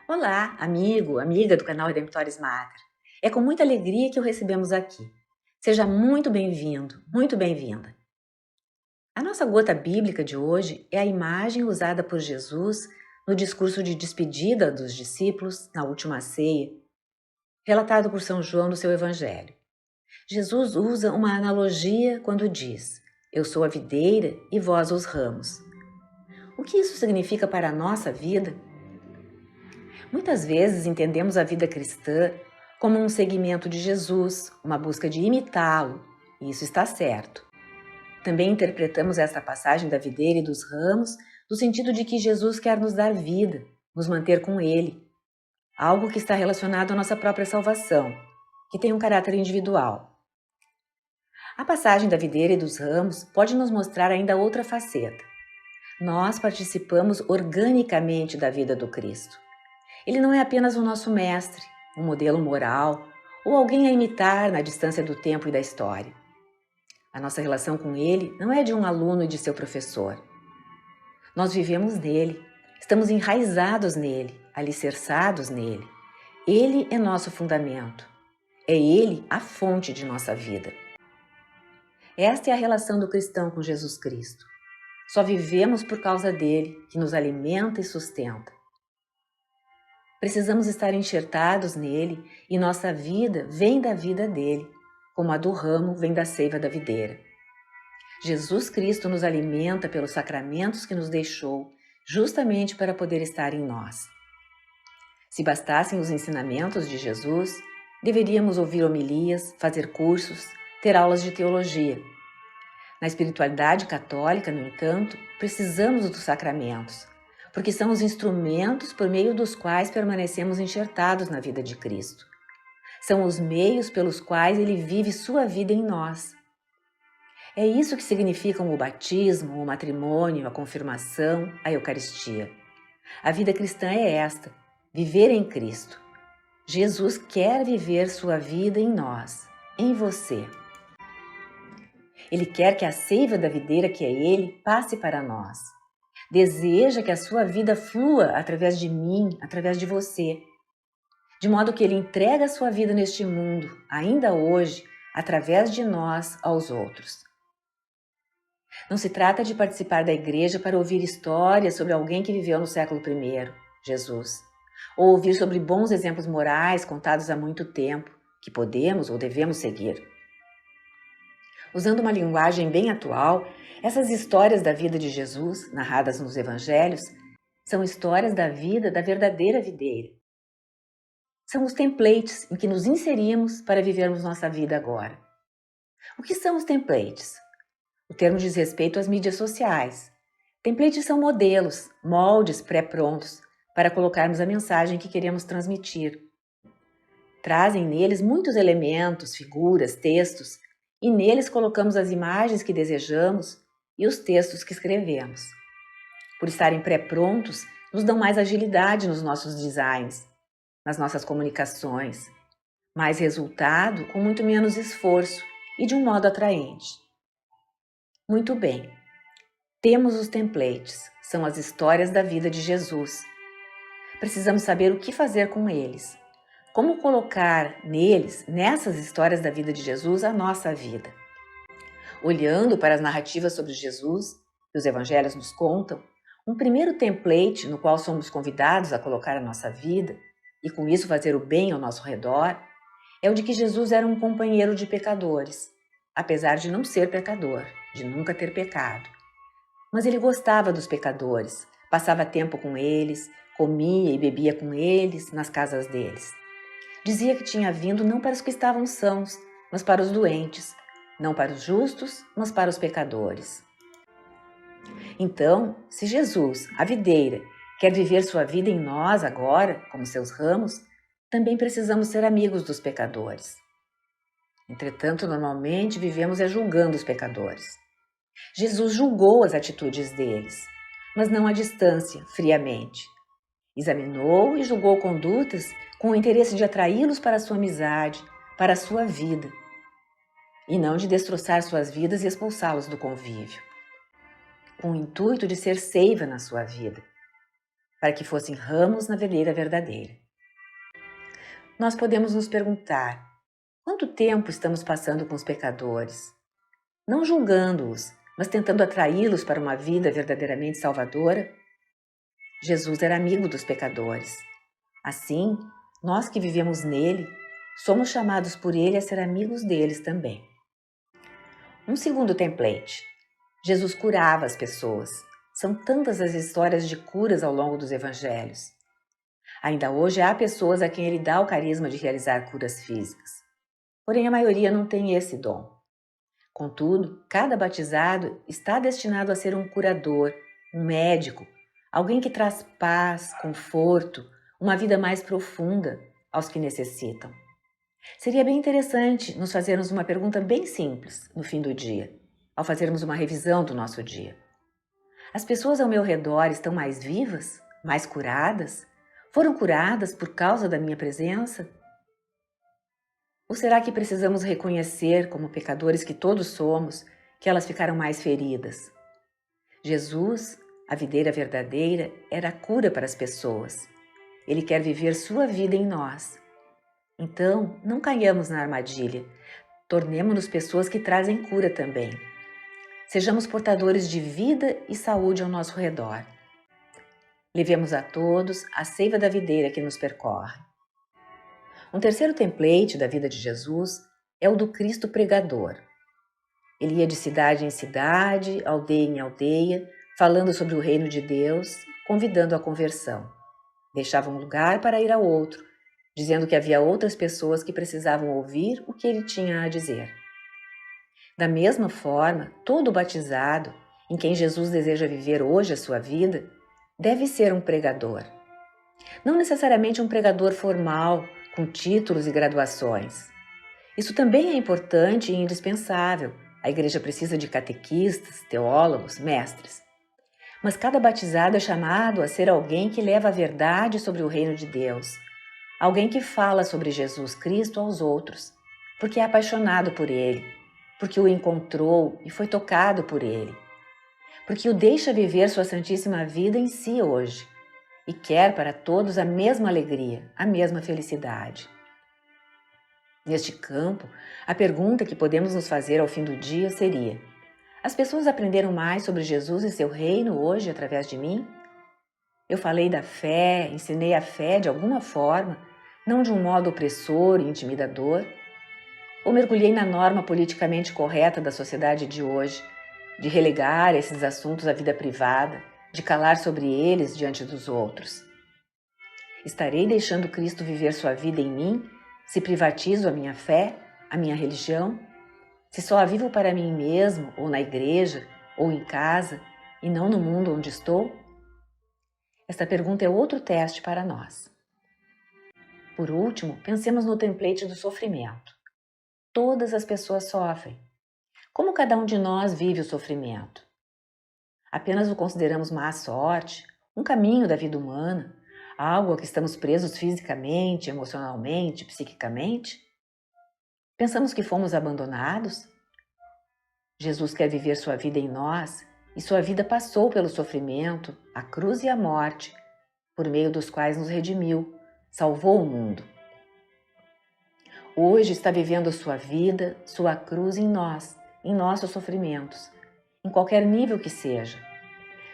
Olá, amigo, amiga do canal Redemptores Mater. É com muita alegria que o recebemos aqui. Seja muito bem-vindo, muito bem-vinda. A nossa gota bíblica de hoje é a imagem usada por Jesus no discurso de despedida dos discípulos na última ceia, relatado por São João no seu Evangelho. Jesus usa uma analogia quando diz: "Eu sou a videira e vós os ramos". O que isso significa para a nossa vida? Muitas vezes entendemos a vida cristã como um seguimento de Jesus, uma busca de imitá-lo, e isso está certo. Também interpretamos esta passagem da videira e dos ramos no sentido de que Jesus quer nos dar vida, nos manter com Ele, algo que está relacionado à nossa própria salvação, que tem um caráter individual. A passagem da videira e dos ramos pode nos mostrar ainda outra faceta. Nós participamos organicamente da vida do Cristo. Ele não é apenas o nosso mestre, um modelo moral ou alguém a imitar na distância do tempo e da história. A nossa relação com ele não é de um aluno e de seu professor. Nós vivemos nele, estamos enraizados nele, alicerçados nele. Ele é nosso fundamento. É ele a fonte de nossa vida. Esta é a relação do cristão com Jesus Cristo. Só vivemos por causa dele, que nos alimenta e sustenta. Precisamos estar enxertados nele e nossa vida vem da vida dele, como a do ramo vem da seiva da videira. Jesus Cristo nos alimenta pelos sacramentos que nos deixou, justamente para poder estar em nós. Se bastassem os ensinamentos de Jesus, deveríamos ouvir homilias, fazer cursos, ter aulas de teologia. Na espiritualidade católica, no entanto, precisamos dos sacramentos, porque são os instrumentos por meio dos quais permanecemos enxertados na vida de Cristo. São os meios pelos quais Ele vive sua vida em nós. É isso que significam o batismo, o matrimônio, a confirmação, a Eucaristia. A vida cristã é esta, viver em Cristo. Jesus quer viver sua vida em nós, em você. Ele quer que a seiva da videira, que é Ele, passe para nós. Deseja que a sua vida flua através de mim, através de você. De modo que Ele entrega a sua vida neste mundo, ainda hoje, através de nós aos outros. Não se trata de participar da igreja para ouvir histórias sobre alguém que viveu no século I, Jesus, ou ouvir sobre bons exemplos morais contados há muito tempo, que podemos ou devemos seguir. Usando uma linguagem bem atual, essas histórias da vida de Jesus, narradas nos evangelhos, são histórias da vida da verdadeira videira. São os templates em que nos inserimos para vivermos nossa vida agora. O que são os templates? O termo diz respeito às mídias sociais. Templates são modelos, moldes pré-prontos para colocarmos a mensagem que queremos transmitir. Trazem neles muitos elementos, figuras, textos, e neles colocamos as imagens que desejamos e os textos que escrevemos. Por estarem pré-prontos, nos dão mais agilidade nos nossos designs, nas nossas comunicações, mais resultado com muito menos esforço e de um modo atraente. Muito bem, temos os templates, são as histórias da vida de Jesus. Precisamos saber o que fazer com eles. Como colocar neles, nessas histórias da vida de Jesus, a nossa vida? Olhando para as narrativas sobre Jesus, que os evangelhos nos contam, um primeiro template no qual somos convidados a colocar a nossa vida, e com isso fazer o bem ao nosso redor, é o de que Jesus era um companheiro de pecadores, apesar de não ser pecador, de nunca ter pecado. Mas ele gostava dos pecadores, passava tempo com eles, comia e bebia com eles nas casas deles. Dizia que tinha vindo não para os que estavam sãos, mas para os doentes, não para os justos, mas para os pecadores. Então, se Jesus, a videira, quer viver sua vida em nós agora, como seus ramos, também precisamos ser amigos dos pecadores. Entretanto, normalmente vivemos julgando os pecadores. Jesus julgou as atitudes deles, mas não à distância, friamente. Examinou e julgou condutas com o interesse de atraí-los para a sua amizade, para a sua vida, e não de destroçar suas vidas e expulsá-los do convívio, com o intuito de ser seiva na sua vida. para que fossem ramos na videira verdadeira. Nós podemos nos perguntar: quanto tempo estamos passando com os pecadores? Não julgando-os, mas tentando atraí-los para uma vida verdadeiramente salvadora? Jesus era amigo dos pecadores. Assim, nós que vivemos nele, somos chamados por ele a ser amigos deles também. Um segundo template. Jesus curava as pessoas. São tantas as histórias de curas ao longo dos evangelhos. Ainda hoje há pessoas a quem ele dá o carisma de realizar curas físicas. Porém, a maioria não tem esse dom. Contudo, cada batizado está destinado a ser um curador, um médico, alguém que traz paz, conforto, uma vida mais profunda aos que necessitam. Seria bem interessante nos fazermos uma pergunta bem simples no fim do dia, ao fazermos uma revisão do nosso dia. As pessoas ao meu redor estão mais vivas? Mais curadas? Foram curadas por causa da minha presença? Ou será que precisamos reconhecer, como pecadores que todos somos, que elas ficaram mais feridas? Jesus, a videira verdadeira, era a cura para as pessoas. Ele quer viver sua vida em nós. Então, não caiamos na armadilha. Tornemo-nos pessoas que trazem cura também. Sejamos portadores de vida e saúde ao nosso redor. Levemos a todos a seiva da videira que nos percorre. Um terceiro template da vida de Jesus é o do Cristo pregador. Ele ia de cidade em cidade, aldeia em aldeia, falando sobre o reino de Deus, convidando à conversão. Deixava um lugar para ir a outro, dizendo que havia outras pessoas que precisavam ouvir o que ele tinha a dizer. Da mesma forma, todo batizado, em quem Jesus deseja viver hoje a sua vida, deve ser um pregador. Não necessariamente um pregador formal, com títulos e graduações. Isso também é importante e indispensável. A igreja precisa de catequistas, teólogos, mestres. Mas cada batizado é chamado a ser alguém que leva a verdade sobre o reino de Deus, alguém que fala sobre Jesus Cristo aos outros, porque é apaixonado por ele, porque o encontrou e foi tocado por ele, porque o deixa viver sua santíssima vida em si hoje e quer para todos a mesma alegria, a mesma felicidade. Neste campo, a pergunta que podemos nos fazer ao fim do dia seria: as pessoas aprenderam mais sobre Jesus e seu reino hoje através de mim? Eu falei da fé, ensinei a fé de alguma forma, não de um modo opressor e intimidador? Ou mergulhei na norma politicamente correta da sociedade de hoje, de relegar esses assuntos à vida privada, de calar sobre eles diante dos outros? Estarei deixando Cristo viver sua vida em mim se privatizo a minha fé, a minha religião? Se só a vivo para mim mesmo, ou na igreja, ou em casa, e não no mundo onde estou? Esta pergunta é outro teste para nós. Por último, pensemos no template do sofrimento. Todas as pessoas sofrem. Como cada um de nós vive o sofrimento? Apenas o consideramos má sorte, um caminho da vida humana, algo a que estamos presos fisicamente, emocionalmente, psiquicamente? Pensamos que fomos abandonados? Jesus quer viver sua vida em nós e sua vida passou pelo sofrimento, a cruz e a morte, por meio dos quais nos redimiu, salvou o mundo. Hoje está vivendo sua vida, sua cruz em nós, em nossos sofrimentos, em qualquer nível que seja,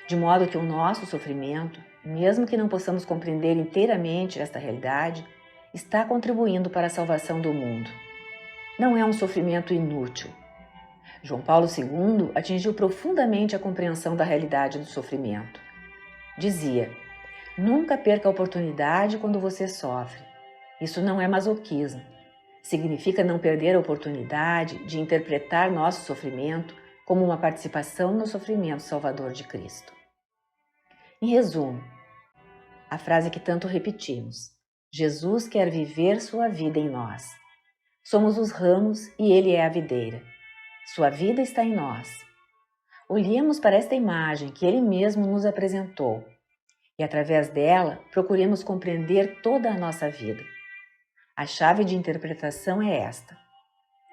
de modo que o nosso sofrimento, mesmo que não possamos compreender inteiramente esta realidade, está contribuindo para a salvação do mundo. Não é um sofrimento inútil. João Paulo II atingiu profundamente a compreensão da realidade do sofrimento. Dizia: nunca perca a oportunidade quando você sofre. Isso não é masoquismo. Significa não perder a oportunidade de interpretar nosso sofrimento como uma participação no sofrimento salvador de Cristo. Em resumo, a frase que tanto repetimos: Jesus quer viver sua vida em nós. Somos os ramos e Ele é a videira. Sua vida está em nós. Olhemos para esta imagem que Ele mesmo nos apresentou e, através dela, procuremos compreender toda a nossa vida. A chave de interpretação é esta: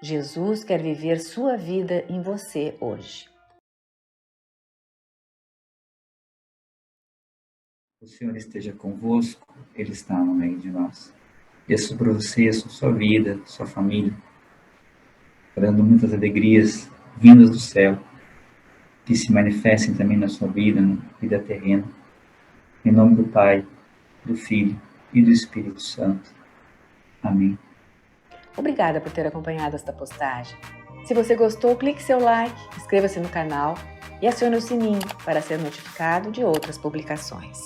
Jesus quer viver sua vida em você hoje. O Senhor esteja convosco, Ele está no meio de nós. Peço por você, a sua vida, a sua família, dando muitas alegrias vindas do céu, que se manifestem também na sua vida, na vida terrena. Em nome do Pai, do Filho e do Espírito Santo. Amém. Obrigada por ter acompanhado esta postagem. Se você gostou, clique seu like, inscreva-se no canal e acione o sininho para ser notificado de outras publicações.